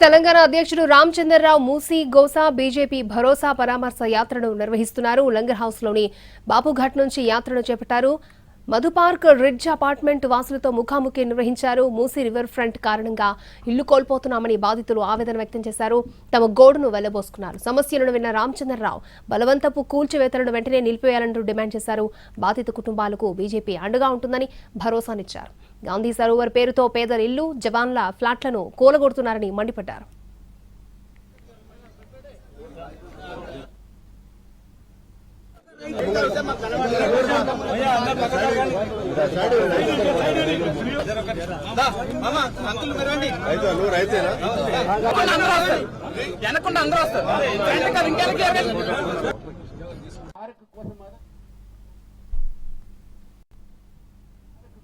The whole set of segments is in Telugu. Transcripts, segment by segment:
తెలంగాణ అధ్యక్షుడు రామచంద్రరావు మూసీ గోసా బీజేపీ భరోసా పరామర్శ యాత్రను నిర్వహిస్తున్నారు. లంగర్ హౌస్ లోని బాపుఘాట్ నుంచి యాత్రను చేపట్టారు. మధుపార్క్ రిడ్జ్ అపార్ట్మెంట్ వాసులతో ముఖాముఖి నిర్వహించారు. మూసీ రివర్ ఫ్రంట్ కారణంగా ఇల్లు కోల్పోతున్నామని బాధితులు ఆవేదన వ్యక్తం చేశారు. తమ గోడును వెళ్లబోసుకున్నారు. సమస్యలను విన్న రామచంద్రరావు బలవంతపు కూల్చివేతలను వెంటనే నిలిపివేయాలంటూ డిమాండ్ చేశారు. బాధిత కుటుంబాలకు బీజేపీ అండగా ఉంటుందని భరోసానిచ్చారు. గాంధీ సరోవర్ పేరుతో పేదల ఇల్లు, జవాన్ల ఫ్లాట్లను కూలగొడుతున్నారని మండిపడ్డారు.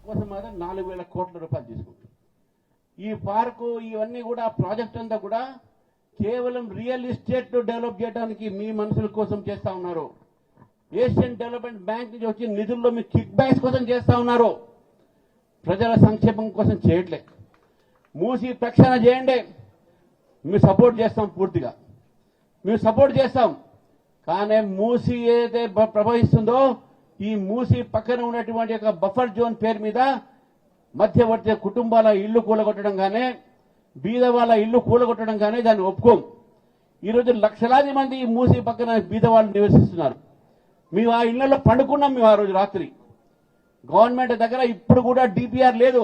కోసం 4,000 కోట్ల రూపాయలు తీసుకుంటాం. ఈ పార్కు ఇవన్నీ కూడా ప్రాజెక్ట్ అంతా కూడా కేవలం రియల్ ఎస్టేట్ డెవలప్ చేయడానికి మీ మనుషుల కోసం చేస్తా ఉన్నారు. ఏషియన్ డెవలప్మెంట్ బ్యాంక్ నుంచి వచ్చిన నిధుల్లో మీ కిక్ బ్యాక్స్ కోసం చేస్తా ఉన్నారు. ప్రజల సంక్షేమం కోసం చేయట్లే. మూసి ప్రక్షాళన చేయండి, మేము సపోర్ట్ చేస్తాం, పూర్తిగా మేము సపోర్ట్ చేస్తాం. కానీ మూసి ఏదైతే ప్రవహిస్తుందో ఈ మూసి పక్కన ఉన్నటువంటి ఒక బఫర్ జోన్ పేరు మీద మధ్యవర్తి కుటుంబాల ఇళ్లు కూలగొట్టడం కానీ, బీద వాళ్ళ ఇళ్లు కూలగొట్టడం కానీ దాన్ని ఒప్పుకోం. ఈరోజు లక్షలాది మంది ఈ మూసి పక్కన బీద వాళ్ళు నివసిస్తున్నారు. మేము ఆ ఇళ్లలో పండుకున్నాం. మేము ఆ రోజు రాత్రి గవర్నమెంట్ దగ్గర ఇప్పుడు కూడా డిపిఆర్ లేదు.